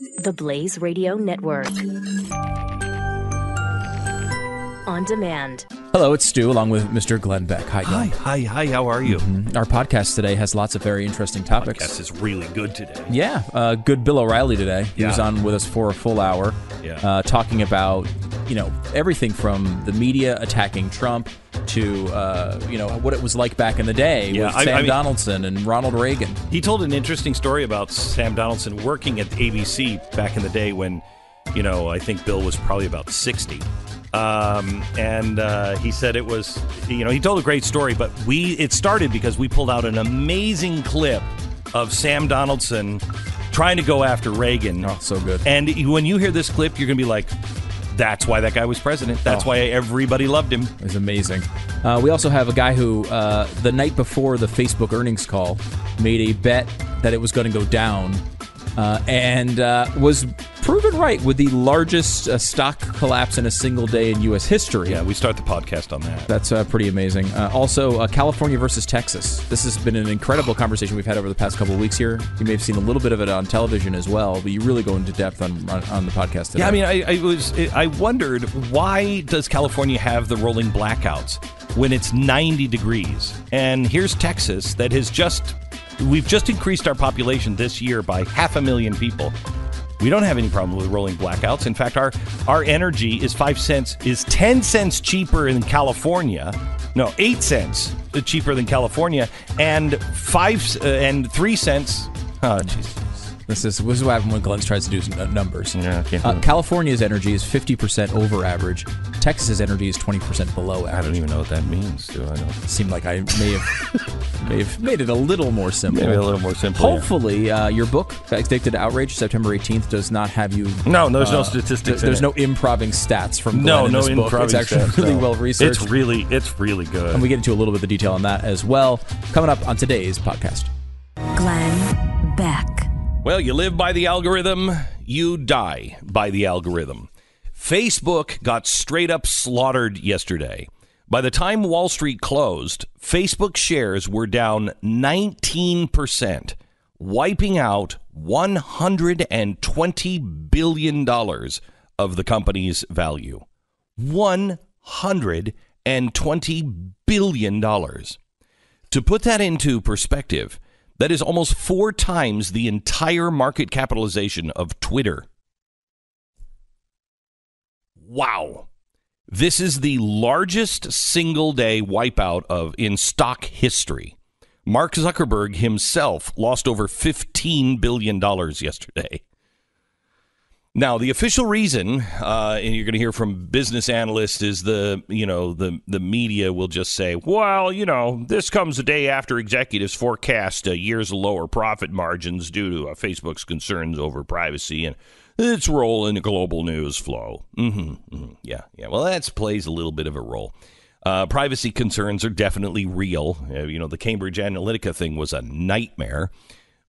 TheBlaze Radio Network. On demand. Hello, it's Stu, along with Mr. Glenn Beck. Hi, Glenn. Hi, how are you? Mm-hmm. Our podcast today has lots of very interesting topics. Podcast is really good today. Yeah, good Bill O'Reilly today. He was on with us for a full hour, talking about, everything from the media attacking Trump to, what it was like back in the day with Sam Donaldson and Ronald Reagan. He told an interesting story about Sam Donaldson working at ABC back in the day when, I think Bill was probably about 60. He said it was, he told a great story, but it started because we pulled out an amazing clip of Sam Donaldson trying to go after Reagan. Oh, so good. And when you hear this clip, you're going to be like, that's why that guy was president. That's why everybody loved him. It was amazing. We also have a guy who, the night before the Facebook earnings call, made a bet that it was going to go down and was proven right with the largest stock collapse in a single day in U.S. history. Yeah, we start the podcast on that. That's pretty amazing. Also, California versus Texas. This has been an incredible conversation we've had over the past couple of weeks here. You may have seen a little bit of it on television as well, but you really go into depth on the podcast today. Yeah, I wondered, why does California have the rolling blackouts when it's 90 degrees? And here's Texas that we've just increased our population this year by 500,000 people. We don't have any problem with rolling blackouts. In fact, our energy is 10 cents cheaper in California. No, 8 cents cheaper than California, and 3 cents. Oh, Jesus. This is what happens when Glenn tries to do numbers. Yeah, California's energy is 50% over average. Texas's energy is 20% below average. I don't even know what that means, do I know? It seemed like I may have made it a little more simple. Maybe a little more simple. Hopefully, your book, Addicted to Outrage, September 18th, does not have you... No, there's no statistics There's no improving stats from Glenn in this book. It's actually really well researched. It's really good. And we get into a little bit of the detail on that as well. Coming up on today's podcast. Glenn Beck. Well, you live by the algorithm, you die by the algorithm. Facebook got straight up slaughtered yesterday. By the time Wall Street closed, Facebook shares were down 19%, wiping out $120 billion of the company's value. $120 billion. To put that into perspective, that is almost 4 times the entire market capitalization of Twitter. Wow. This is the largest single-day wipeout in stock history. Mark Zuckerberg himself lost over $15 billion yesterday. Now, the official reason, and you're going to hear from business analysts, is the media will just say, well, this comes a day after executives forecast years of lower profit margins due to Facebook's concerns over privacy and its role in the global news flow. Yeah. Well, that plays a little bit of a role. Privacy concerns are definitely real. The Cambridge Analytica thing was a nightmare.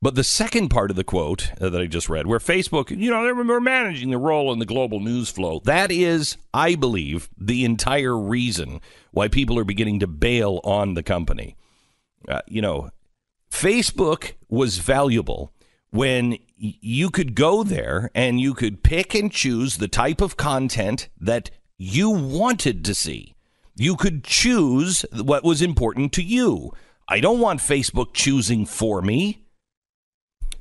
But the second part of the quote that I just read, where Facebook, they're managing the role in the global news flow, that is, I believe, the reason why people are beginning to bail on the company. Facebook was valuable when you could go there and you could pick and choose the type of content that you wanted to see. You could choose what was important to you. I don't want Facebook choosing for me.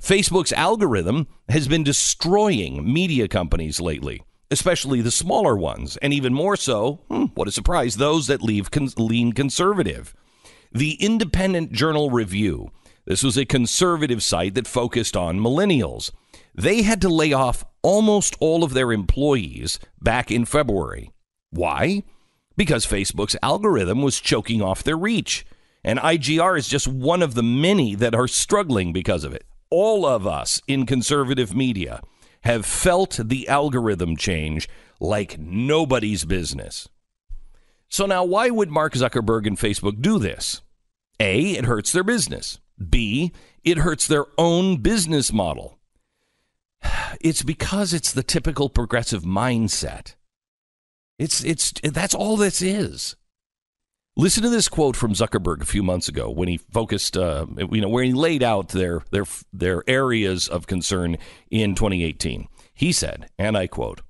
Facebook's algorithm has been destroying media companies lately, especially the smaller ones, and even more so, what a surprise, those that lean conservative. The Independent Journal Review, this was a conservative site that focused on millennials. They had to lay off almost all of their employees back in February. Why? Because Facebook's algorithm was choking off their reach, and IGR is just one of the many that are struggling because of it. All of us in conservative media have felt the algorithm change like nobody's business. So now, why would Mark Zuckerberg and Facebook do this? A, it hurts their business. B, it hurts their own business model. It's because it's the typical progressive mindset. That's all this is. Listen to this quote from Zuckerberg a few months ago when he focused, where he laid out their areas of concern in 2018. He said, and I quote,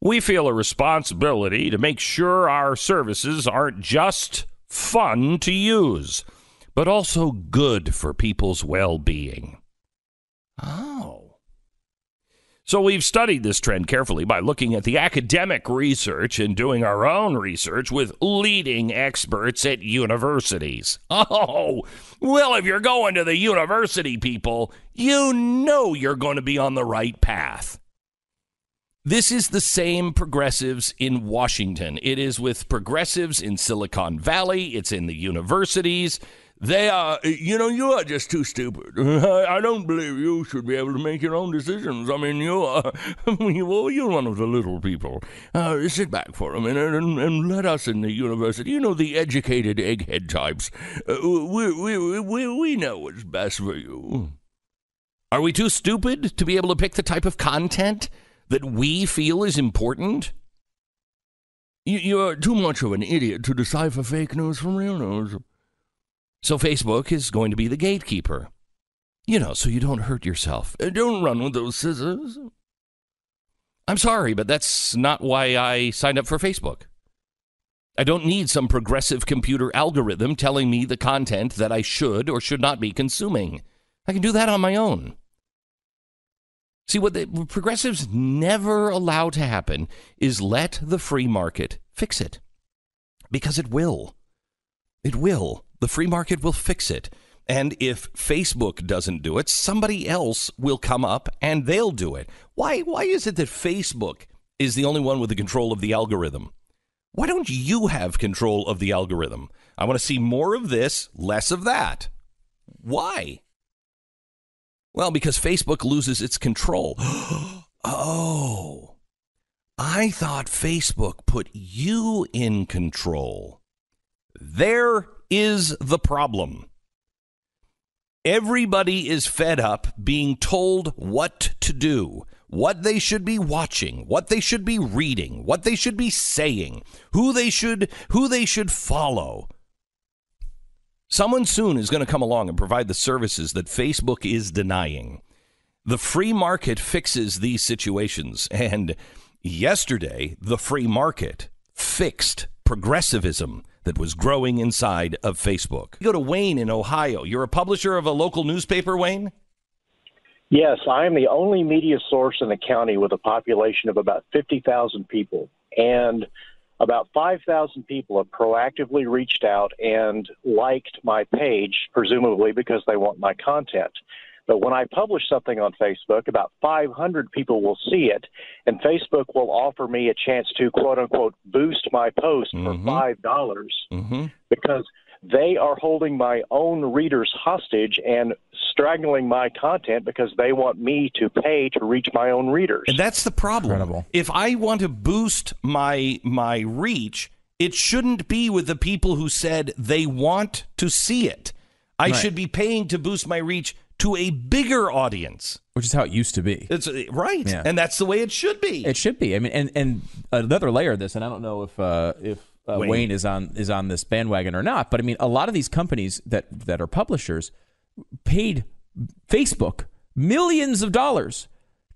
"We feel a responsibility to make sure our services aren't just fun to use, but also good for people's well-being." Oh. So we've studied this trend carefully by looking at the academic research and doing our own research with leading experts at universities. Oh, well, if you're going to the university, people, you know you're going to be on the right path. This is the same progressives in Washington. It is with progressives in Silicon Valley. It's in the universities. They are, you are just too stupid. I don't believe you should be able to make your own decisions. I mean, you're one of the little people. Sit back for a minute and let us in the university, the educated egghead types. We know what's best for you. Are we too stupid to be able to pick the type of content that we feel is important? You're too much of an idiot to decipher fake news from real news. So Facebook is going to be the gatekeeper, so you don't hurt yourself. Don't run with those scissors. I'm sorry, but that's not why I signed up for Facebook. I don't need some progressive computer algorithm telling me the content that I should or should not be consuming. I can do that on my own. See, what the progressives never allow to happen is let the free market fix it. Because it will. It will. The free market will fix it. And if Facebook doesn't do it, somebody else will come up and they'll do it. Why is it that Facebook is the only one with the control of the algorithm? Why don't you have control of the algorithm? I want to see more of this, less of that. Why? Well, because Facebook loses its control. Oh, I thought Facebook put you in control. There is the problem. Everybody is fed up being told what to do, what they should be watching, what they should be reading, what they should be saying, who they should follow. Someone soon is going to come along and provide the services that Facebook is denying. The free market fixes these situations, and yesterday the free market fixed progressivism that was growing inside of Facebook. You go to Wayne in Ohio. You're a publisher of a local newspaper, Wayne? Yes, I am the only media source in the county with a population of about 50,000 people. And about 5,000 people have proactively reached out and liked my page, presumably because they want my content. But when I publish something on Facebook, about 500 people will see it, and Facebook will offer me a chance to, quote-unquote, boost my post for $5 because they are holding my own readers hostage and strangling my content because they want me to pay to reach my own readers. And that's the problem. Incredible. If I want to boost my reach, it shouldn't be with the people who said they want to see it. I should be paying to boost my reach to a bigger audience, which is how it used to be. It's right, yeah. And that's the way it should be. It should be. I mean, and another layer of this, and I don't know if Wayne is on this bandwagon or not, but I mean, a lot of these companies that are publishers paid Facebook millions of dollars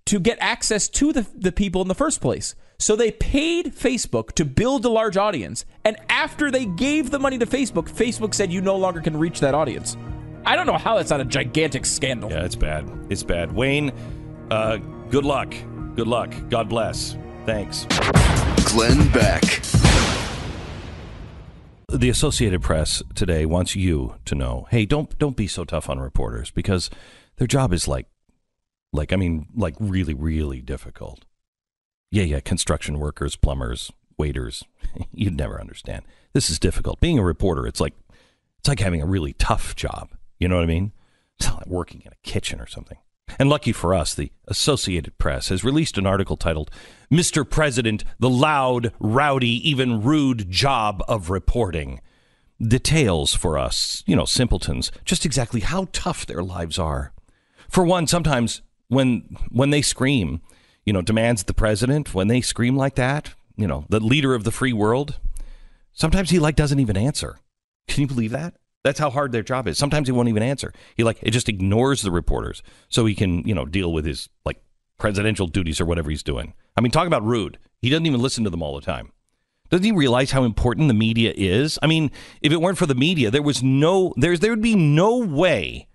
to get access to the people in the first place. So they paid Facebook to build a large audience, and after they gave the money to Facebook, Facebook said you no longer can reach that audience. I don't know how that's not a gigantic scandal. Yeah, it's bad. It's bad. Wayne, good luck. Good luck. God bless. Thanks. Glenn Beck. The Associated Press today wants you to know, hey, don't be so tough on reporters because their job is like really, really difficult. Yeah, construction workers, plumbers, waiters. You'd never understand. This is difficult. Being a reporter, it's like having a really tough job. You know what I mean? It's not like working in a kitchen or something. And lucky for us, the Associated Press has released an article titled, "Mr. President, the loud, rowdy, even rude job of reporting." Details for us, simpletons, just exactly how tough their lives are. For one, sometimes when they scream, demands the president, when they scream like that, the leader of the free world, sometimes he doesn't even answer. Can you believe that? That's how hard their job is. Sometimes he won't even answer. It just ignores the reporters so he can, deal with his presidential duties or whatever he's doing. I mean, talk about rude. He doesn't even listen to them all the time. Doesn't he realize how important the media is? I mean, if it weren't for the media, there would be no way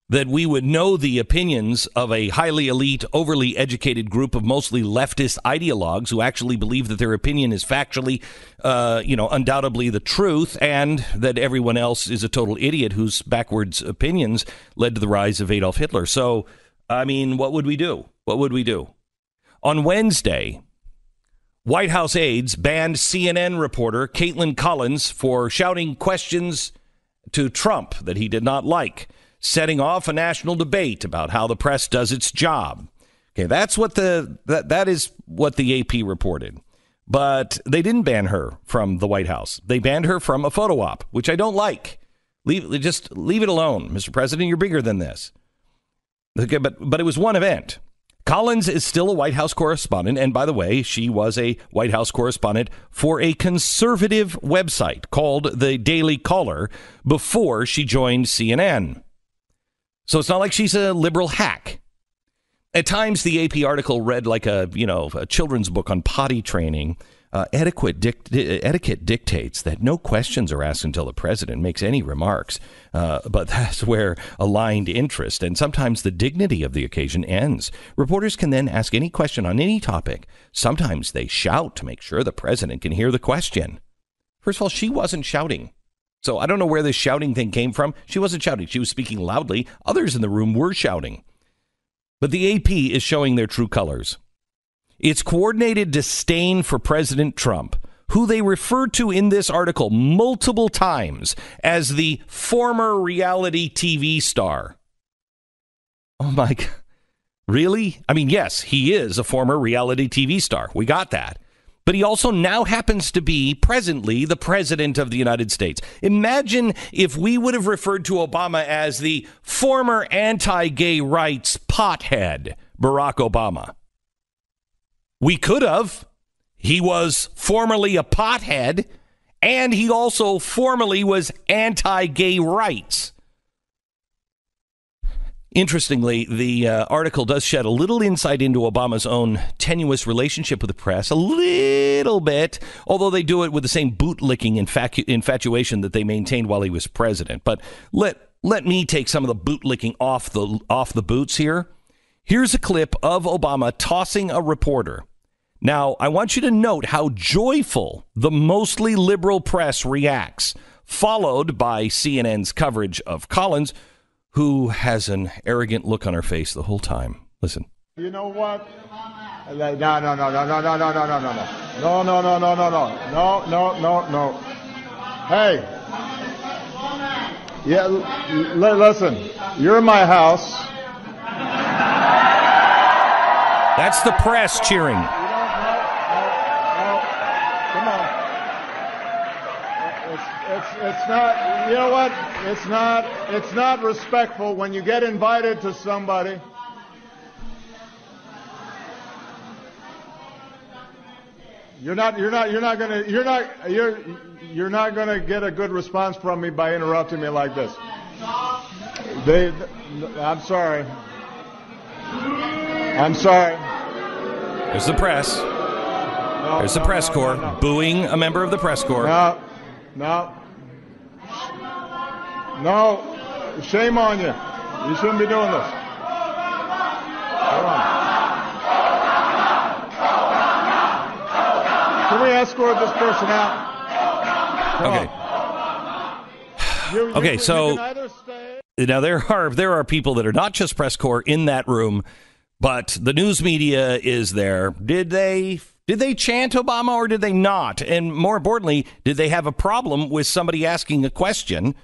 that we would know the opinions of a highly elite, overly educated group of mostly leftist ideologues who actually believe that their opinion is factually, undoubtedly the truth, and that everyone else is a total idiot whose backwards opinions led to the rise of Adolf Hitler. So, I mean, what would we do? On Wednesday, White House aides banned CNN reporter Caitlin Collins for shouting questions to Trump that he did not like, setting off a national debate about how the press does its job. Okay, that's what that is what the AP reported. But they didn't ban her from the White House. They banned her from a photo op, which I don't like. Just leave it alone, Mr. President. You're bigger than this. Okay, but it was one event. Collins is still a White House correspondent, and by the way, she was a White House correspondent for a conservative website called The Daily Caller before she joined CNN. So it's not like she's a liberal hack. At times, the AP article read like a children's book on potty training. Etiquette dictates that no questions are asked until the president makes any remarks. But that's where aligned interest and sometimes the dignity of the occasion ends. Reporters can then ask any question on any topic. Sometimes they shout to make sure the president can hear the question. First of all, she wasn't shouting. So I don't know where this shouting thing came from. She wasn't shouting. She was speaking loudly. Others in the room were shouting. But the AP is showing their true colors. Its coordinated disdain for President Trump, who they referred to in this article multiple times as the former reality TV star. Oh, my God. Really? I mean, yes, he is a former reality TV star. We got that. But he also now happens to be presently the president of the United States. Imagine if we would have referred to Obama as the former anti-gay rights pothead, Barack Obama. We could have. He was formerly a pothead, and he also formerly was anti-gay rights. Interestingly, the article does shed a little insight into Obama's own tenuous relationship with the press, a little bit, although they do it with the same bootlicking infatuation that they maintained while he was president. But let me take some of the bootlicking off the boots here. Here's a clip of Obama tossing a reporter. Now, I want you to note how joyful the mostly liberal press reacts, followed by CNN's coverage of Collins, who has an arrogant look on her face the whole time. Listen. You know what? No. Hey. Yeah, listen. You're in my house. That's the press cheering. No. Come on. It's not, you know what? It's not respectful when you get invited to somebody. You're not gonna get a good response from me by interrupting me like this. I'm sorry. There's the press. There's the press corps booing a member of the press corps. No, shame on you. You shouldn't be doing this. Hold on. Can we escort this person out? Okay, so now there are people that are not just press corps in that room, but the news media is there. Did they chant Obama or did they not? And more importantly, did they have a problem with somebody asking a question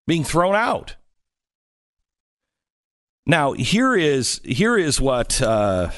being thrown out? Now, here's the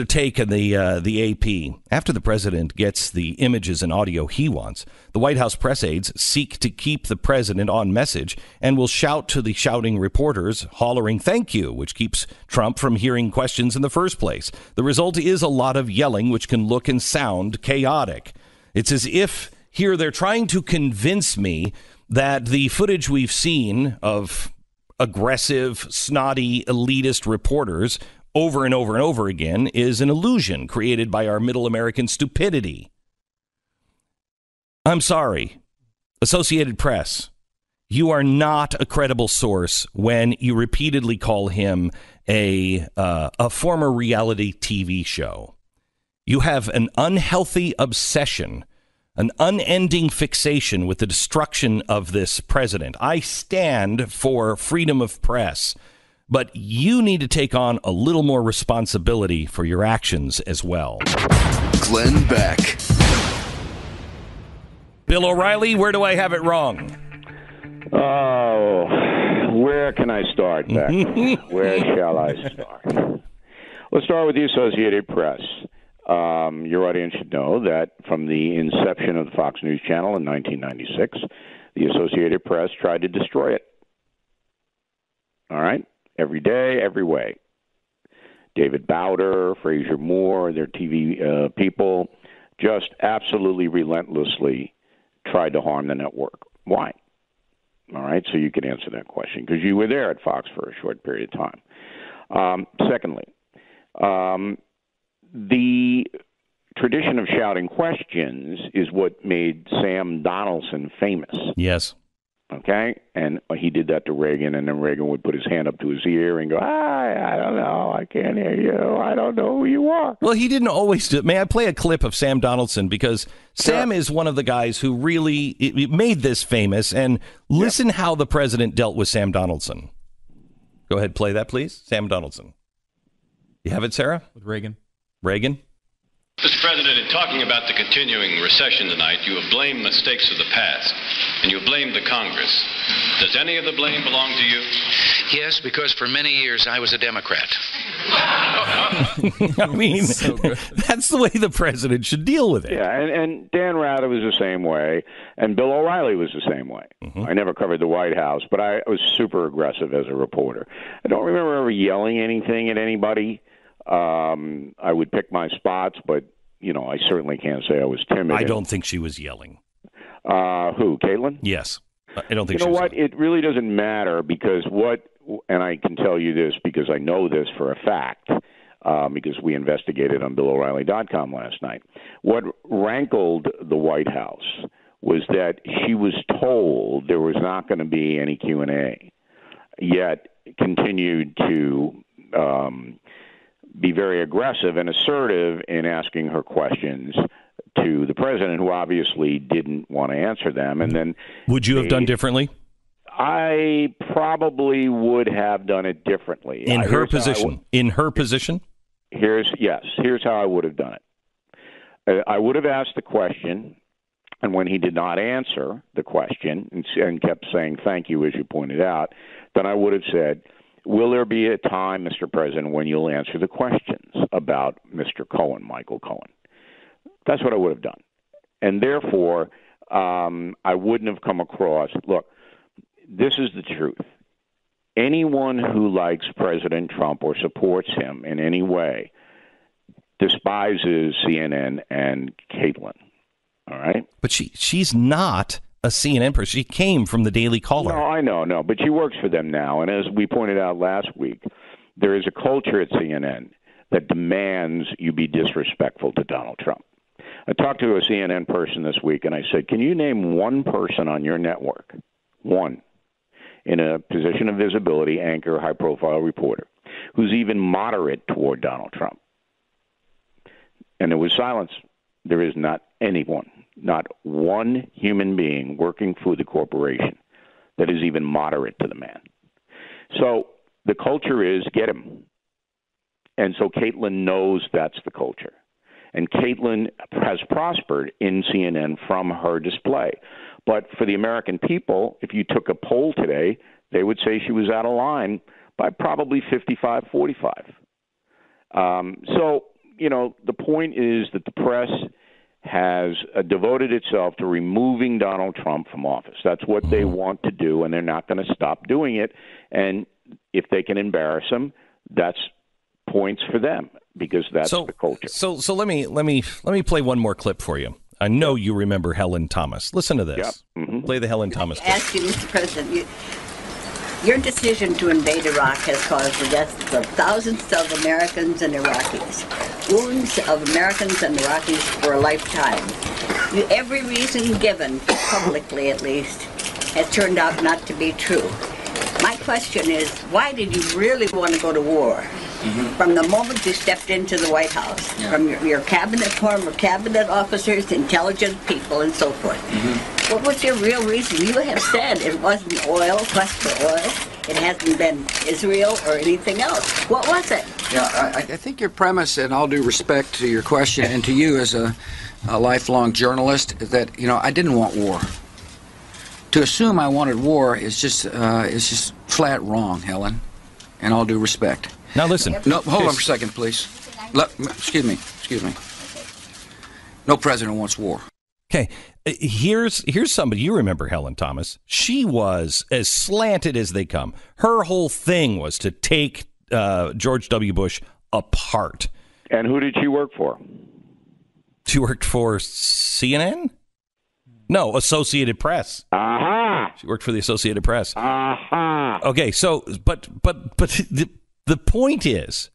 take of the AP. After the president gets the images and audio he wants, the White House press aides seek to keep the president on message and will shout to the shouting reporters, hollering "thank you," which keeps Trump from hearing questions in the first place. The result is a lot of yelling, which can look and sound chaotic. It's as if here they're trying to convince me that the footage we've seen of aggressive, snotty, elitist reporters over and over and over again is an illusion created by our middle American stupidity. I'm sorry, Associated Press, you are not a credible source when you repeatedly call him a former reality TV show. You have an unhealthy obsession, an unending fixation with the destruction of this president. I stand for freedom of press, but you need to take on a little more responsibility for your actions as well. Glenn Beck. Bill O'Reilly, where do I have it wrong? Oh, where can I start, Beck? Where shall I start? Let's start with the Associated Press. Your audience should know that from the inception of the Fox News Channel in 1996, the Associated Press tried to destroy it. All right? Every day, every way. David Bowder, Fraser Moore, their TV people just absolutely relentlessly tried to harm the network. Why? All right, so you can answer that question because you were there at Fox for a short period of time. Secondly, the tradition of shouting questions is what made Sam Donaldson famous. Yes. Okay? And he did that to Reagan, and then Reagan would put his hand up to his ear and go, I don't know, I can't hear you, I don't know who you are. Well, he didn't always do it. May I play a clip of Sam Donaldson? Because Sam is one of the guys who really made this famous, and listen how the president dealt with Sam Donaldson. Go ahead, play that, please. Sam Donaldson. You have it, Sarah? With Reagan. Mr. President, in talking about the continuing recession tonight, you have blamed mistakes of the past, and you have blamed the Congress. Does any of the blame belong to you? Yes, because for many years I was a Democrat. I mean, that's the way the president should deal with it. Yeah, and Dan Rather was the same way, and Bill O'Reilly was the same way. Mm-hmm. I never covered the White House, but I was super aggressive as a reporter. I don't remember ever yelling anything at anybody. I would pick my spots, but, you know, I certainly can't say I was timid. I don't think she was yelling. Who, Caitlin? Yes. I don't think you know what? Yelling. It really doesn't matter because and I can tell you this because I know this for a fact, because we investigated on BillO'Reilly.com last night. What rankled the White House was that she was told there was not going to be any Q&A, yet continued to be very aggressive and assertive in asking her questions to the president, who obviously didn't want to answer them. And then, would you have done differently? I probably would have done it differently. In her position? Here's how I would have done it. I would have asked the question, and when he did not answer the question and kept saying thank you, as you pointed out, then I would have said, will there be a time, Mr. President, when you'll answer the questions about Mr. Cohen, Michael Cohen? That's what I would have done. And therefore, I wouldn't have come across, look, this is the truth. Anyone who likes President Trump or supports him in any way despises CNN and Caitlin. All right? But she's not a CNN person. She came from the Daily Caller. No, but she works for them now. And as we pointed out last week, there is a culture at CNN that demands you be disrespectful to Donald Trump. I talked to a CNN person this week, and I said, can you name one person on your network, one, in a position of visibility, anchor, high-profile reporter, who's even moderate toward Donald Trump? And there was silence. There is not anyone, not one human being working for the corporation that is even moderate to the man. So the culture is get him. And so Caitlin knows that's the culture. And Caitlin has prospered in CNN from her display. But for the American people, if you took a poll today, they would say she was out of line by probably 55-45. So, you know, the point is that the press has devoted itself to removing Donald Trump from office. That's what they want to do, and they're not going to stop doing it. And if they can embarrass him, that's points for them, because that's the culture. So let me play one more clip for you. I know you remember Helen Thomas. Listen to this. Yep. Mm-hmm. Play the Helen Thomas clip. Ask you, Mr. President, your decision to invade Iraq has caused the deaths of thousands of Americans and Iraqis, wounds of Americans and Iraqis for a lifetime. Every reason given, publicly at least, has turned out not to be true. My question is, why did you really want to go to war? From the moment you stepped into the White House, from your cabinet, former cabinet officers, intelligent people, and so forth. What was your real reason? You have said it wasn't oil, quest for oil. It hasn't been Israel or anything else. What was it? Yeah, I think your premise, and all due respect to your question and to you as a lifelong journalist, is that, I didn't want war. To assume I wanted war is just flat wrong, Helen, and all due respect. Now listen. No, hold on for a second, please. Excuse me. No president wants war. Okay, here's somebody. You remember Helen Thomas. She was as slanted as they come. Her whole thing was to take George W. Bush apart. And who did she work for? She worked for CNN? No, Associated Press. Aha! She worked for the Associated Press. Aha! Okay, so, but the point is,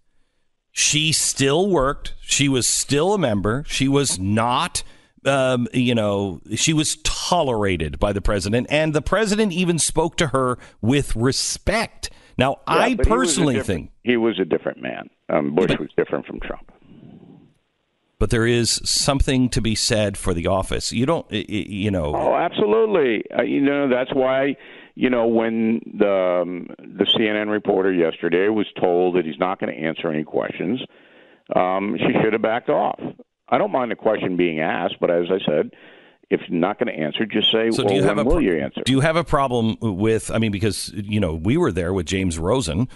she still worked. She was still a member. She was not, she was tolerated by the president. And the president even spoke to her with respect. Now, yeah, I personally think he was a different man. Bush was different from Trump. But there is something to be said for the office. You don't, Oh, absolutely. That's why, when the CNN reporter yesterday was told that he's not going to answer any questions, she should have backed off. I don't mind the question being asked, but as I said, if you're not going to answer, just say, so when will you answer? Do you have a problem with, because, we were there with James Rosen.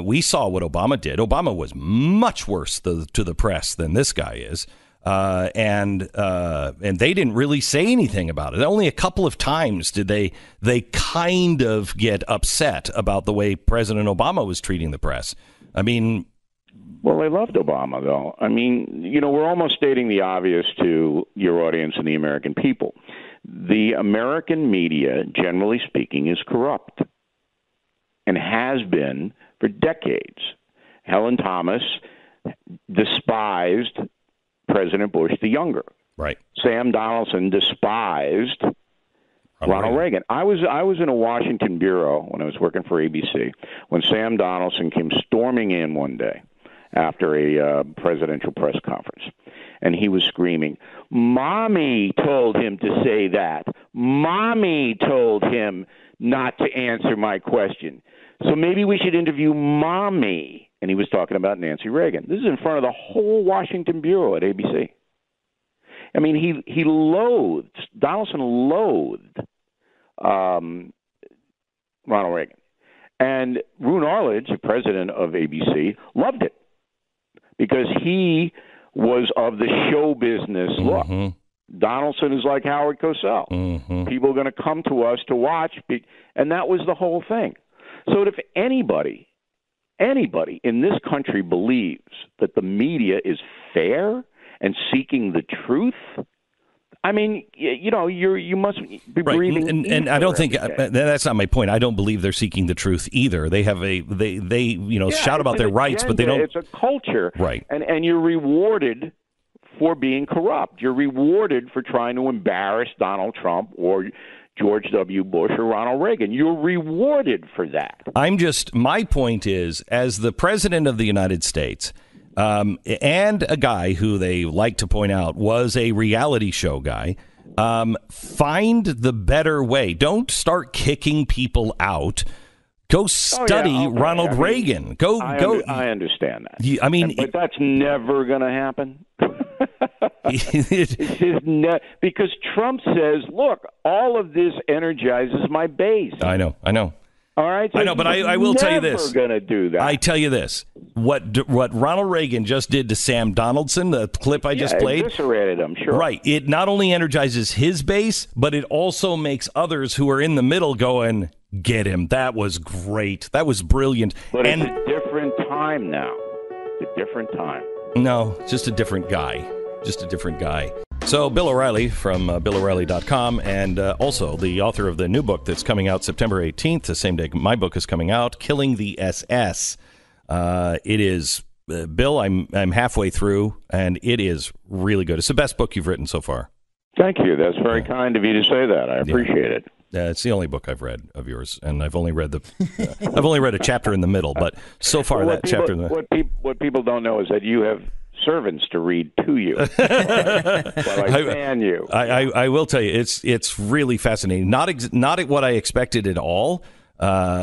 We saw what Obama did. Obama was much worse to the press than this guy is. And they didn't really say anything about it. Only a couple of times did they kind of get upset about the way President Obama was treating the press. Well, they loved Obama, though. We're almost stating the obvious to your audience and the American people. The American media, generally speaking, is corrupt and has been for decades. Helen Thomas despised President Bush the younger. Right. Sam Donaldson despised Ronald Reagan. I was in a Washington bureau when I was working for ABC when Sam Donaldson came storming in one day after a presidential press conference. And he was screaming, "Mommy told him to say that. Mommy told him not to answer my question. So maybe we should interview Mommy." And he was talking about Nancy Reagan. This is in front of the whole Washington bureau at ABC. He loathed, Donaldson loathed Ronald Reagan. And Roone Arledge, the president of ABC, loved it because he was of the show business look. Donaldson is like Howard Cosell. People are going to come to us to watch, and that was the whole thing. So if anybody in this country believes that the media is fair and seeking the truth, you must be breathing. And I don't think that's not my point. I don't believe they're seeking the truth either. They have shout about their rights, but they don't. It's a culture, right? And you're rewarded for being corrupt. You're rewarded for trying to embarrass Donald Trump or George W. Bush or Ronald Reagan. You're rewarded for that. My point is, as the president of the United States, and a guy who they like to point out was a reality show guy, find the better way. Don't start kicking people out. Go study Ronald Reagan. I understand that. But that's never going to happen. Because Trump says, "Look, all of this energizes my base." I know. All right, so I know, but I will tell you this. Never going to do that. I tell you this: what Ronald Reagan just did to Sam Donaldson, the clip I just played, eviscerated him. Sure, right. It not only energizes his base, but it also makes others who are in the middle going, "Get him! That was great. That was brilliant." But it's a different time now. It's a different time. No, just a different guy. So Bill O'Reilly from BillO'Reilly.com, and also the author of the new book that's coming out September 18th, the same day my book is coming out, Killing the SS. It is, Bill, I'm halfway through, and it is really good. It's the best book you've written so far. Thank you. That's very kind of you to say that. I appreciate it. It's the only book I've read of yours, and I've only read I've only read a chapter in the middle, but so far chapter in the what people don't know is that you have servants to read to you. So I fan you. I will tell you, it's really fascinating. Not what I expected at all, but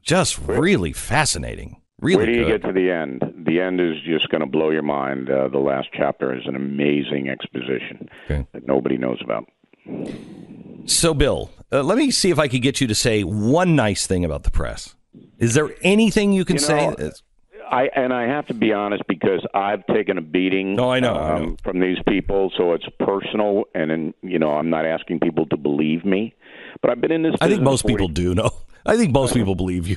just really fascinating. Really Where do you good. get to the end? The end is just going to blow your mind. The last chapter is an amazing exposition that nobody knows about. So, Bill, let me see if I could get you to say one nice thing about the press. Is there anything you can say? I have to be honest because I've taken a beating. I know. From these people, so it's personal, and I'm not asking people to believe me, but I've been in this. I think most people do know. I think most people believe you.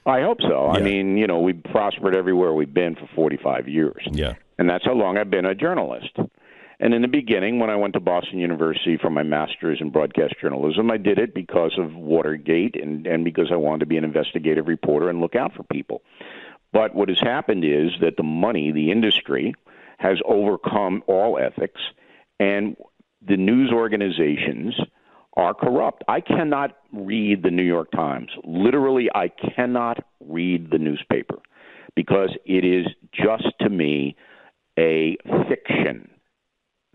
I hope so. Yeah. I mean, we've prospered everywhere we've been for 45 years. Yeah. And that's how long I've been a journalist. And in the beginning, when I went to Boston University for my master's in broadcast journalism, I did it because of Watergate and because I wanted to be an investigative reporter and look out for people. But what has happened is that the money, the industry, has overcome all ethics, and the news organizations are corrupt. I cannot read the New York Times. Literally, I cannot read the newspaper because it is just, to me, a fiction.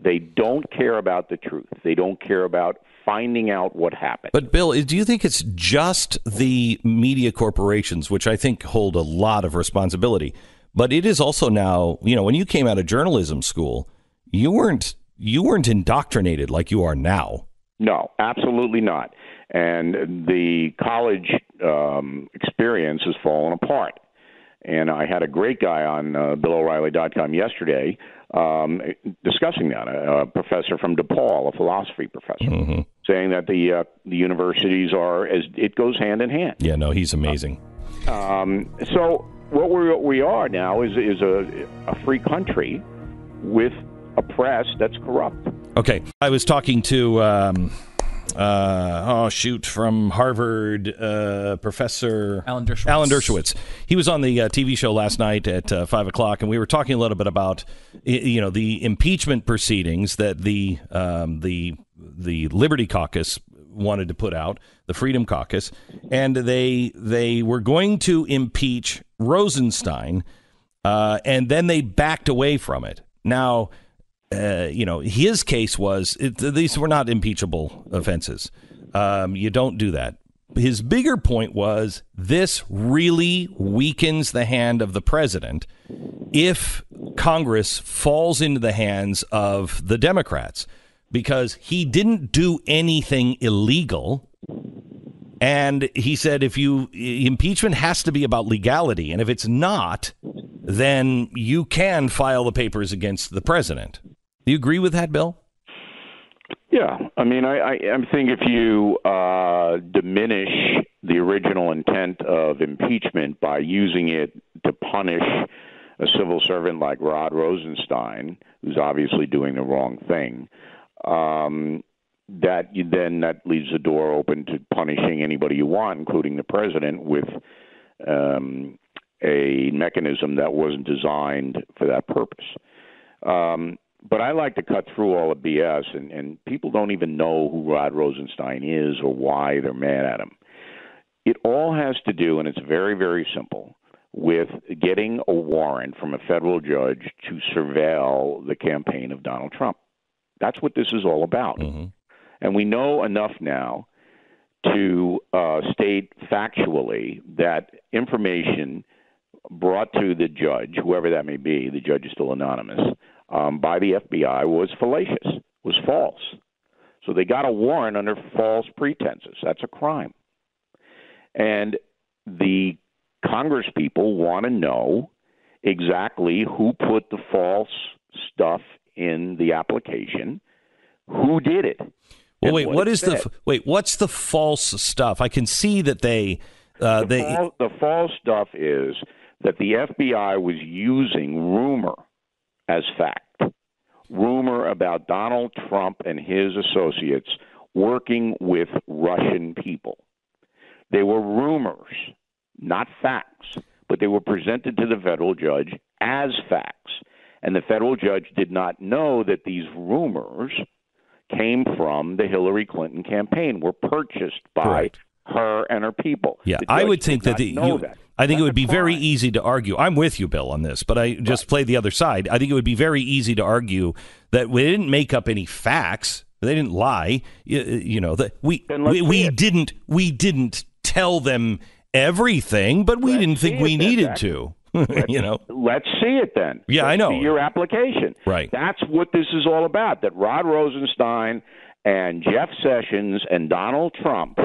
They don't care about the truth. They don't care about finding out what happened. But, Bill, do you think it's just the media corporations, which I think hold a lot of responsibility, but it is also now, when you came out of journalism school, you weren't indoctrinated like you are now. No, absolutely not. And the college experience has fallen apart. And I had a great guy on BillO'Reilly.com yesterday discussing that, a professor from DePaul, a philosophy professor, saying that the universities it goes hand in hand. Yeah, no, he's amazing. So what we are now is a free country with a press that's corrupt. Okay, I was talking to from Harvard, Professor Alan Dershowitz. Alan Dershowitz. He was on the TV show last night at 5 o'clock, and we were talking a little bit about the impeachment proceedings that the Liberty Caucus wanted to put out, the Freedom Caucus, and they were going to impeach Rosenstein, and then they backed away from it. Now, his case was these were not impeachable offenses. You don't do that. His bigger point was this really weakens the hand of the president if Congress falls into the hands of the Democrats, because he didn't do anything illegal. And he said impeachment has to be about legality. And if it's not, then you can file the papers against the president. Do you agree with that, Bill? Yeah. I mean, I think if you diminish the original intent of impeachment by using it to punish a civil servant like Rod Rosenstein, who's obviously doing the wrong thing, that leaves the door open to punishing anybody you want, including the president, with a mechanism that wasn't designed for that purpose. But I like to cut through all the BS, and people don't even know who Rod Rosenstein is or why they're mad at him. It all has to do, and it's very, very simple, with getting a warrant from a federal judge to surveil the campaign of Donald Trump. That's what this is all about. Mm-hmm. And we know enough now to state factually that information brought to the judge, whoever that may be, the judge is still anonymous, by the FBI was fallacious, was false. So they got a warrant under false pretenses. That's a crime. And the Congress people want to know exactly who put the false stuff in the application, who did it. Well, wait, what's the false stuff? I can see that the false stuff is that the FBI was using rumor as fact. rumor about Donald Trump and his associates working with Russian people. They were rumors, not facts, but they were presented to the federal judge as facts. And the federal judge did not know that these rumors came from the Hillary Clinton campaign, were purchased by her and her people. Yeah, I would think that I think it would be very easy to argue. I'm with you, Bill, on this, but I just played the other side. I think it would be very easy to argue that we didn't make up any facts. They didn't lie. That we didn't tell them everything, but we didn't think we needed to. Let's see it then. Yeah, I know. See your application. Right. That's what this is all about, that Rod Rosenstein and Jeff Sessions and Donald Trump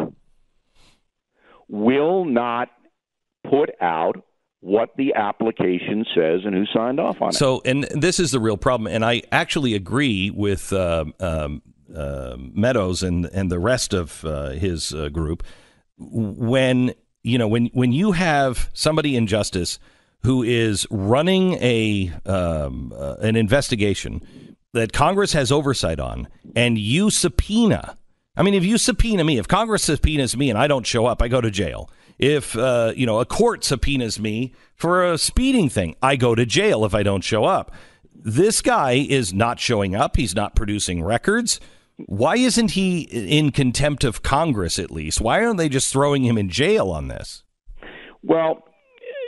will not put out what the application says and who signed off on it. So, and this is the real problem, and I actually agree with Meadows and the rest of his group. When you have somebody in justice who is running an investigation that Congress has oversight on, and you subpoena. I mean, if you subpoena me, if Congress subpoenas me and I don't show up, I go to jail. If a court subpoenas me for a speeding thing, I go to jail if I don't show up. This guy is not showing up. He's not producing records. Why isn't he in contempt of Congress, at least? Why aren't they just throwing him in jail on this? Well,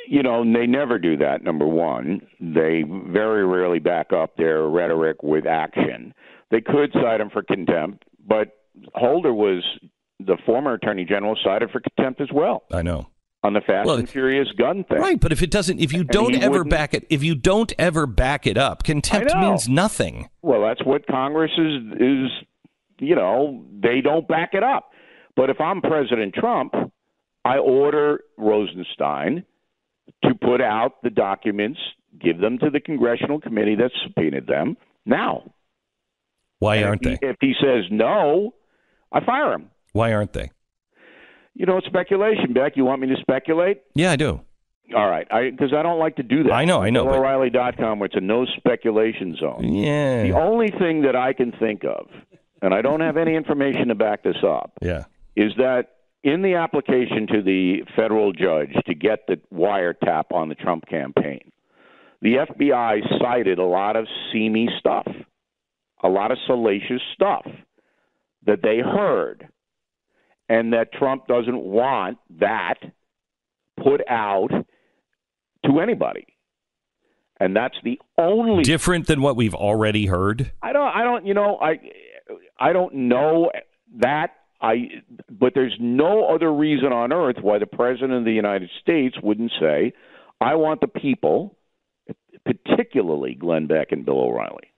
they never do that, number one. They very rarely back up their rhetoric with action. They could cite him for contempt, but Holder was the former Attorney General, cited for contempt as well. I know. On the Fast and Furious gun thing. Right, but if you don't ever back it up, contempt means nothing. Well, that's what Congress is they don't back it up. But if I'm President Trump, I order Rosenstein to put out the documents, give them to the congressional committee that subpoenaed them now. Why aren't they? If he says no, I fire him. Why aren't they? It's speculation, Beck. You want me to speculate? Yeah, I do. All right, because I don't like to do that. I know. BillO'Reilly.com, where it's a no speculation zone. Yeah. The only thing that I can think of, and I don't have any information to back this up, is that in the application to the federal judge to get the wiretap on the Trump campaign, the FBI cited a lot of seamy stuff, a lot of salacious stuff that they heard, and that Trump doesn't want that put out to anybody. And that's the only different than what we've already heard. I don't know that. But there's no other reason on earth why the President of the United States wouldn't say, I want the people, particularly Glenn Beck and Bill O'Reilly,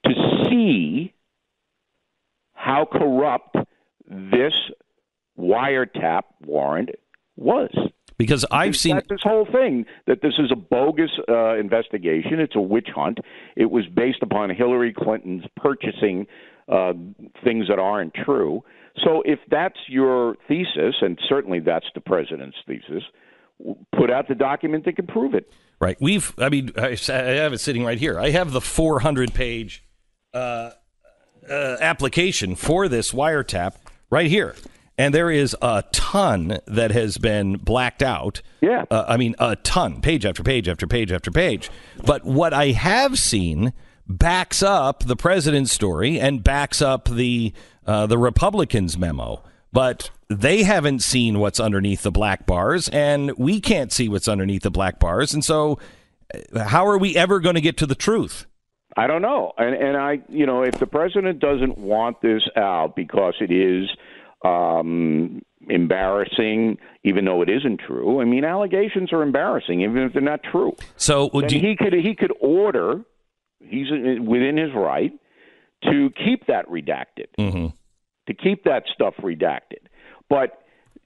to see how corrupt this wiretap warrant was. Because I've seen this whole thing, that this is a bogus investigation. It's a witch hunt. It was based upon Hillary Clinton's purchasing things that aren't true. So if that's your thesis, and certainly that's the president's thesis, put out the document that can prove it. Right. I have it sitting right here. I have the 400-page application for this wiretap right here. And there is a ton that has been blacked out. Yeah. A ton, page after page after page after page. But what I have seen backs up the president's story and backs up the Republicans' memo. But they haven't seen what's underneath the black bars, and we can't see what's underneath the black bars. And so how are we ever going to get to the truth? I don't know. And if the president doesn't want this out because it is embarrassing, even though it isn't true. I mean, allegations are embarrassing, even if they're not true. So he could order. He's within his right to keep that redacted, to keep that stuff redacted. But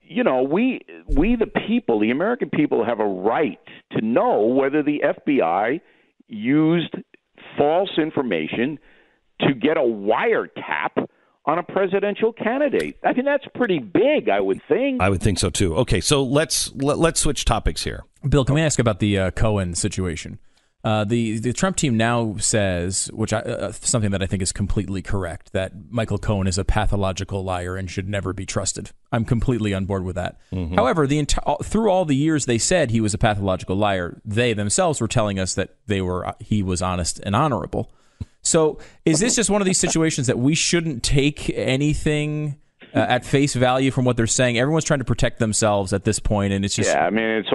we the people, the American people, have a right to know whether the FBI used false information to get a wiretap on a presidential candidate. I mean, that's pretty big, I would think. I would think so, too. Okay, so let's switch topics here. Bill, can we ask about the Cohen situation? The Trump team now says, which something that I think is completely correct, that Michael Cohen is a pathological liar and should never be trusted. I'm completely on board with that. Mm-hmm. However, through all the years they said he was a pathological liar, they themselves were telling us that he was honest and honorable. So is this just one of these situations that we shouldn't take anything at face value from what they're saying? Everyone's trying to protect themselves at this point, and it's just it's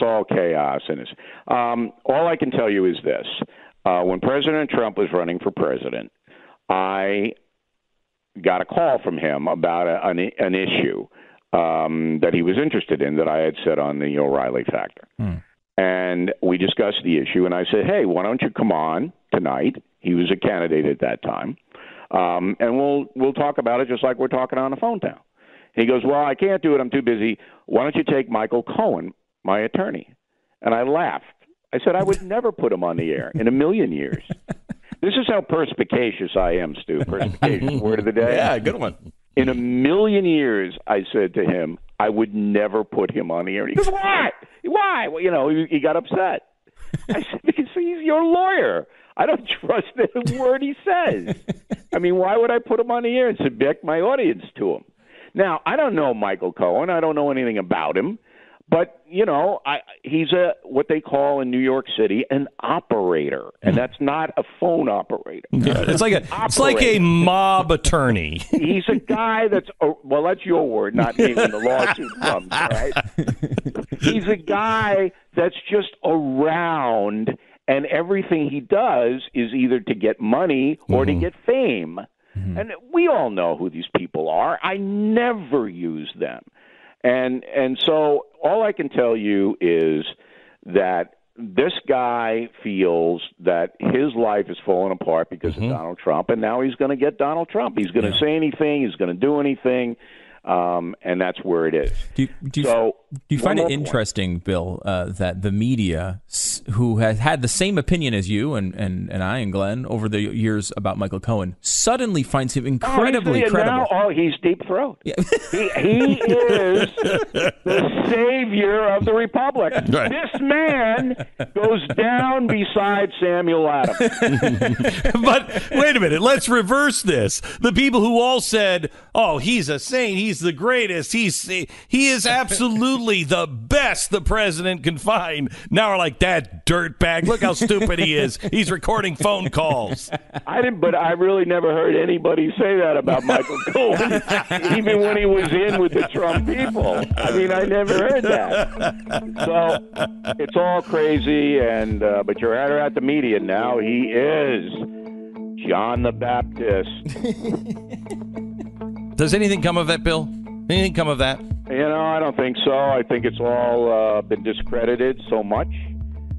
all chaos, and it's all I can tell you is this: when President Trump was running for president, I got a call from him about an issue that he was interested in that I had said on the O'Reilly Factor, and we discussed the issue, and I said, "Hey, why don't you come on tonight?" He was a candidate at that time. And we'll talk about it just like we're talking on the phone now. He goes, well, I can't do it. I'm too busy. Why don't you take Michael Cohen, my attorney? And I laughed. I said, I would never put him on the air in a million years. This is how perspicacious I am, Stu. Perspicacious, word of the day. Yeah, good one. In a million years, I said to him, I would never put him on the air. He goes, why? Why? Well, he got upset. I said, because he's your lawyer. I don't trust every word he says. I mean, why would I put him on the air and subject my audience to him? Now, I don't know Michael Cohen. I don't know anything about him. But, he's what they call in New York City an operator, and that's not a phone operator. Yeah, it's like a mob attorney. He's a guy that's your word, not me when the lawsuit comes, all right? He's a guy that's just around, and everything he does is either to get money or to get fame. Mm-hmm. And we all know who these people are. I never use them. And so all I can tell you is that this guy feels that his life is falling apart because of Donald Trump, and now he's going to get Donald Trump. He's going to say anything. He's going to do anything. And that's where it is. Do you find it interesting, Bill, that the media, who has had the same opinion as you and I and Glenn over the years about Michael Cohen, suddenly finds him incredibly credible? He's deep throat. Yeah. He is the savior of the Republic. Right. This man goes down beside Samuel Adams. But wait a minute, let's reverse this. The people who all said, "Oh, he's a saint. He's the greatest. He is absolutely the best the president can find." Now are like, that dirtbag. Look how stupid he is. He's recording phone calls. But I really never heard anybody say that about Michael Cohen, even when he was in with the Trump people. I mean, I never heard that. So it's all crazy, and but you're at the media now. He is John the Baptist. Does anything come of that, Bill? Anything come of that? I don't think so. I think it's all been discredited so much,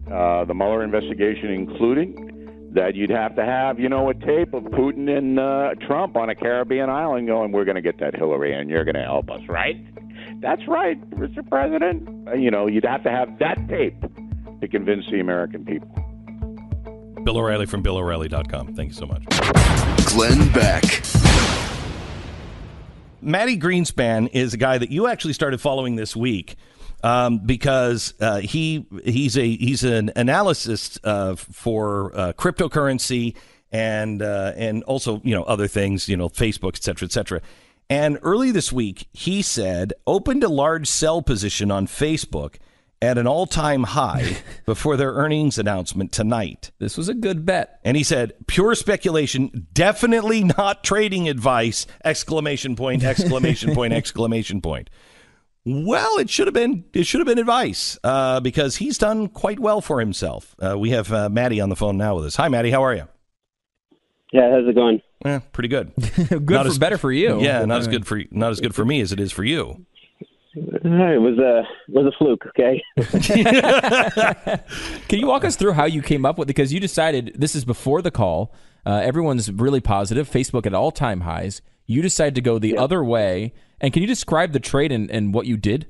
the Mueller investigation including, that you'd have to have, a tape of Putin and Trump on a Caribbean island going, we're going to get that Hillary and you're going to help us, right? That's right, Mr. President. You'd have to have that tape to convince the American people. Bill O'Reilly from BillO'Reilly.com. Thank you so much. Glenn Beck. Matty Greenspan is a guy that you actually started following this week because he's an analyst for cryptocurrency and also other things, Facebook, et cetera, et cetera. And early this week, he said opened a large sell position on Facebook at an all-time high before their earnings announcement tonight. This was a good bet. And he said, pure speculation, definitely not trading advice, exclamation point, exclamation point, exclamation point. Well, it should have been advice because he's done quite well for himself. We have Maddie on the phone now with us. Hi, Maddie. How are you? Yeah, how's it going? Pretty good. Better for you. Yeah, not as good for me as it is for you. It was a fluke, okay? Can you walk us through how you came up with it? Because you decided, this is before the call, everyone's really positive, Facebook at all-time highs. You decided to go the other way. And can you describe the trade and what you did?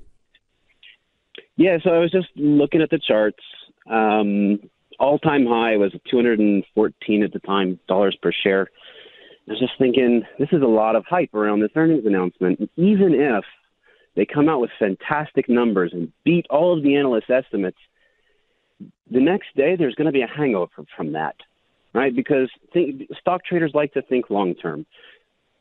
Yeah, so I was just looking at the charts. All-time high was 214 at the time, dollars per share. I was just thinking, this is a lot of hype around this earnings announcement. Even if they come out with fantastic numbers and beat all of the analyst estimates, the next day there's going to be a hangover from that, right? Because stock traders like to think long term.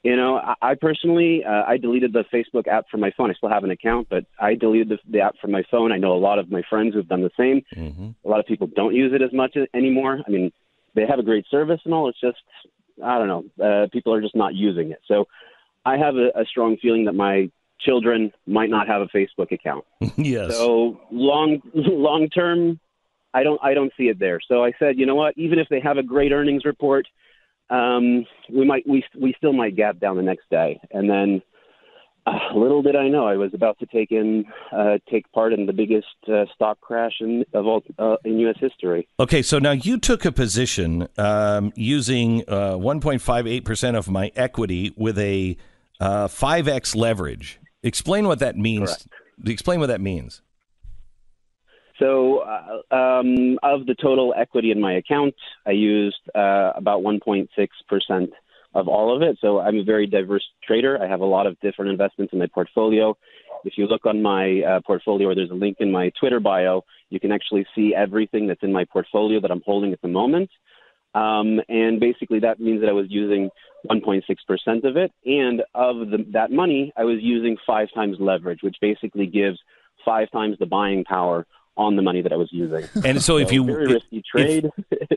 You know, I personally, I deleted the Facebook app from my phone. I still have an account, but I deleted the app from my phone. I know a lot of my friends who've done the same. Mm-hmm. A lot of people don't use it as much anymore. I mean, they have a great service and all. It's just, I don't know, people are just not using it. So I have a strong feeling that my children might not have a Facebook account. Yes. So long term, I don't see it there. So I said, you know what? Even if they have a great earnings report, we still might gap down the next day. And then little did I know I was about to take part in the biggest stock crash in U.S. history. Okay, so now you took a position using 1.58% of my equity with a 5x leverage. Explain what that means. Correct. Explain what that means. So of the total equity in my account, I used about 1.6% of all of it. So I'm a very diverse trader. I have a lot of different investments in my portfolio. If you look on my portfolio, or there's a link in my Twitter bio, you can actually see everything that's in my portfolio that I'm holding at the moment. And basically that means that I was using 1.6% of it. And of that money, I was using 5 times leverage, which basically gives 5 times the buying power on the money that I was using. And so if you very risky trade.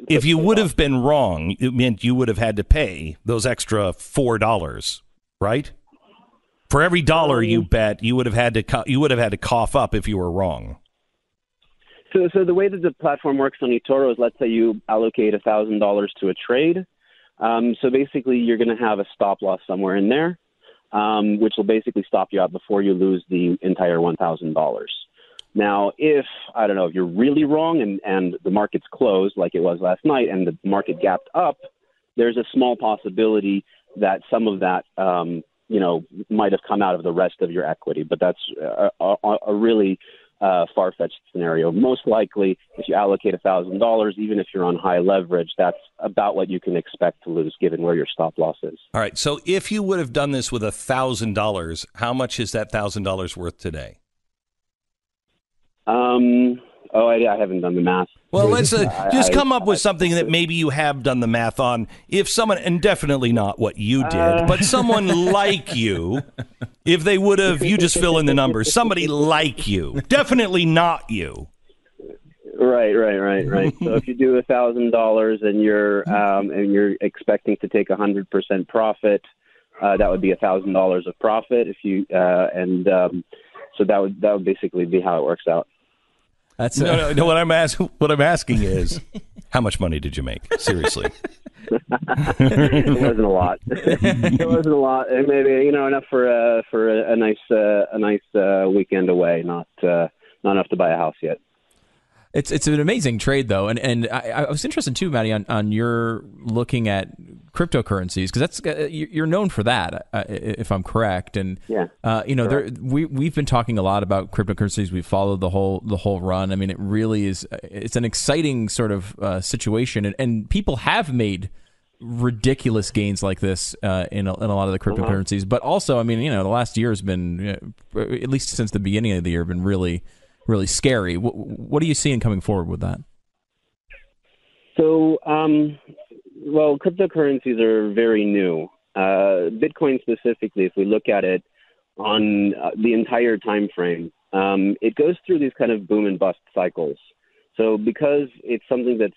If you would have been wrong, it meant you would have had to pay those extra $4, right? For every dollar you bet, you would have had to cough up if you were wrong. So the way that the platform works on eToro is, let's say you allocate $1,000 to a trade. So basically you're going to have a stop loss somewhere in there, which will basically stop you out before you lose the entire $1,000. Now, if you're really wrong and the market's closed like it was last night and the market gapped up, there's a small possibility that some of that, might have come out of the rest of your equity. But that's a really far-fetched scenario. Most likely, if you allocate $1,000, even if you're on high leverage, that's about what you can expect to lose given where your stop loss is. All right. So if you would have done this with $1,000, how much is that $1,000 worth today? I haven't done the math. Well, let's just come up with something that maybe you have done the math on. If someone, and definitely not what you did, but someone like you, if they would have, you just fill in the numbers. Somebody like you, definitely not you. Right. So if you do $1,000 and you're expecting to take 100% profit, that would be $1,000 of profit. If you so that would basically be how it works out. That's no. What I'm asking is, how much money did you make? Seriously. It wasn't a lot. And maybe enough for a nice weekend away. Not enough to buy a house yet. It's an amazing trade, though, and I was interested too, Matty, on your looking at cryptocurrencies, because that's you're known for that, if I'm correct. And yeah, we've been talking a lot about cryptocurrencies. We've followed the whole run. I mean, it really is. It's an exciting sort of situation, and people have made ridiculous gains like this in a lot of the cryptocurrencies. But also, I mean, the last year has been, at least since the beginning of the year, been really scary. What are you seeing coming forward with that? So, cryptocurrencies are very new. Bitcoin specifically, if we look at it on the entire time frame, it goes through these kind of boom and bust cycles. So because it's something that's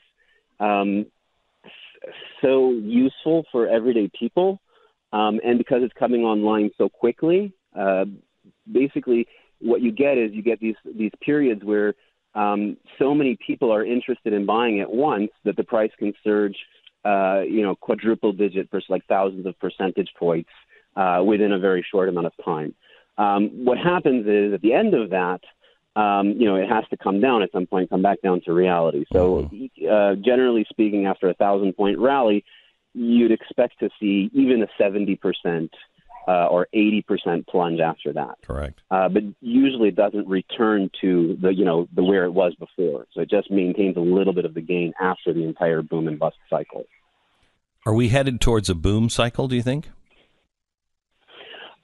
so useful for everyday people, and because it's coming online so quickly, basically what you get is these periods where so many people are interested in buying at once that the price can surge, quadruple digit, like thousands of percentage points within a very short amount of time. What happens is at the end of that, it has to come down at some point, come back down to reality. So generally speaking, after a 1,000-point rally, you'd expect to see even a 70% or 80% plunge after that. Correct. But usually it doesn't return to the where it was before. So it just maintains a little bit of the gain after the entire boom and bust cycle. Are we headed towards a boom cycle, do you think?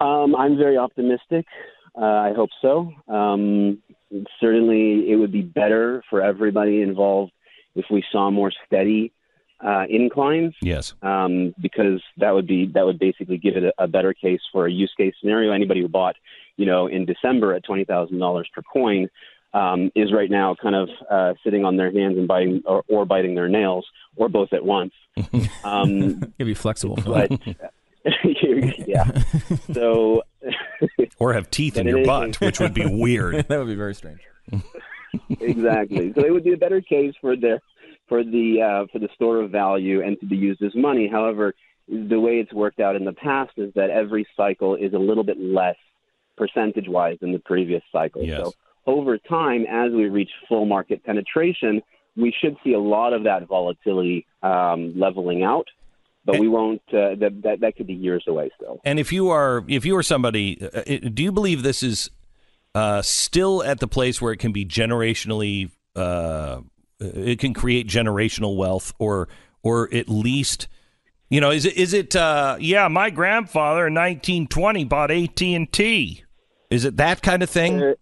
I'm very optimistic. I hope so. Certainly, it would be better for everybody involved if we saw more steady inclines. Yes. Because that would basically give it a better case for a use case scenario. Anybody who bought, in December at $20,000 per coin is right now kind of sitting on their hands and biting or biting their nails, or both at once. It'd be flexible. But yeah. So. Or have teeth in your butt, which would be weird. That would be very strange. Exactly. So it would be a better case for the store of value and to be used as money. However, the way it's worked out in the past is that every cycle is a little bit less percentage-wise than the previous cycle. Yes. So over time, as we reach full market penetration, we should see a lot of that volatility leveling out. But we won't. That could be years away still. And if you are somebody, do you believe this is still at the place where it can be generationally? It can create generational wealth, or at least, is it? Yeah, my grandfather in 1920 bought AT&T. Is it that kind of thing?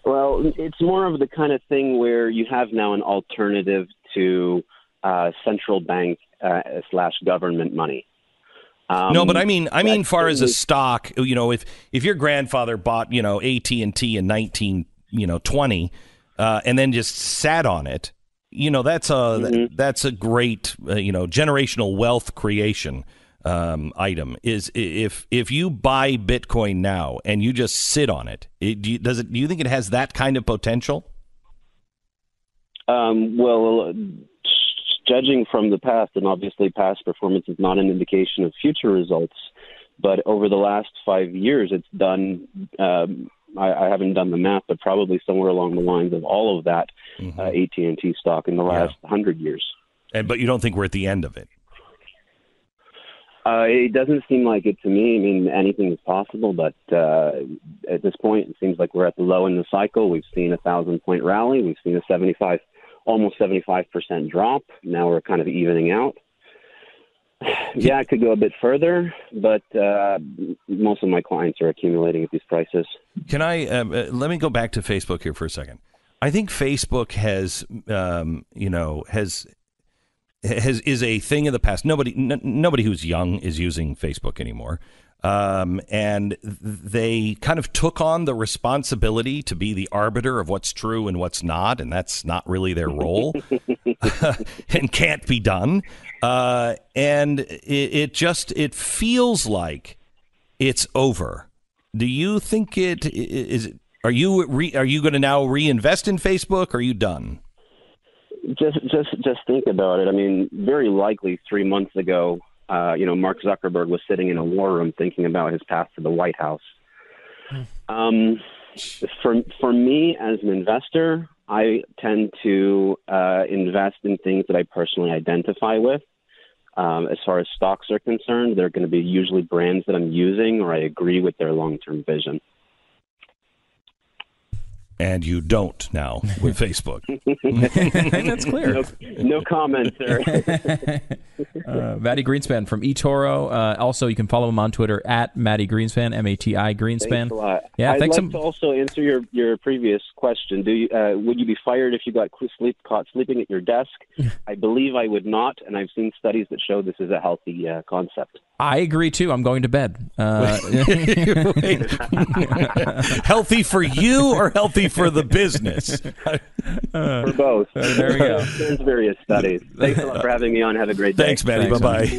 Well, it's more of the kind of thing where you have now an alternative to central bank / government money. No, but I mean, far as a stock, if your grandfather bought, AT&T in 1920, and then just sat on it, that's a great, generational wealth creation item. Is if you buy Bitcoin now and you just sit on it, do you think it has that kind of potential? Well, judging from the past, and obviously past performance is not an indication of future results, but over the last 5 years, it's done. I haven't done the math, but probably somewhere along the lines of all of that AT&T stock in the last 100 years. But you don't think we're at the end of it? It doesn't seem like it to me. I mean, anything is possible, but at this point, it seems like we're at the low in the cycle. We've seen a 1,000-point rally. We've seen a almost 75% drop. Now we're kind of evening out. Yeah, it could go a bit further, but most of my clients are accumulating at these prices. Can I let me go back to Facebook here for a second? I think Facebook has is a thing of the past. Nobody who's young is using Facebook anymore. And they kind of took on the responsibility to be the arbiter of what's true and what's not, and that's not really their role and can't be done. And it feels like it's over. Do you think it is? Are you going to now reinvest in Facebook? Or are you done? Just think about it. I mean, very likely 3 months ago, Mark Zuckerberg was sitting in a war room thinking about his path to the White House. For me as an investor, I tend to invest in things that I personally identify with. As far as stocks are concerned, they're going to be usually brands that I'm using or I agree with their long-term vision. And you don't now with Facebook. That's clear. No comment, sir. Matty Greenspan from eToro. Also, you can follow him on Twitter at Matty Greenspan, MATI Greenspan. Thanks a lot. Yeah, I'd like to also answer your previous question. Would you be fired if you got caught sleeping at your desk? I believe I would not, and I've seen studies that show this is a healthy concept. I agree, too. I'm going to bed. Healthy for you or healthy for the business? For both. There we go. There's various studies. Thanks a lot for having me on. Have a great day. Thanks, Matty. Bye-bye.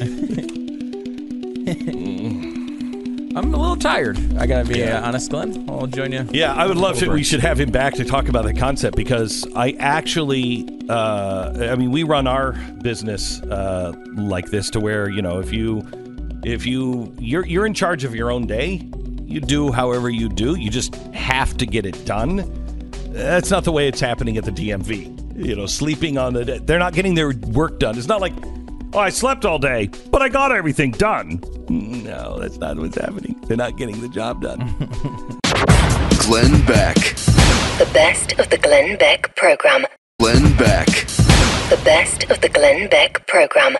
I'm a little tired. I got to be honest, Glenn. I'll join you. Yeah, I would love to. We should have him back to talk about the concept because I actually, we run our business like this to where, if you're in charge of your own day, you do however you do. You just have to get it done. That's not the way it's happening at the DMV. Sleeping on they're not getting their work done. It's not like, I slept all day, but I got everything done. No, that's not what's happening. They're not getting the job done. Glenn Beck. The best of the Glenn Beck Program. Glenn Beck. The best of the Glenn Beck Program.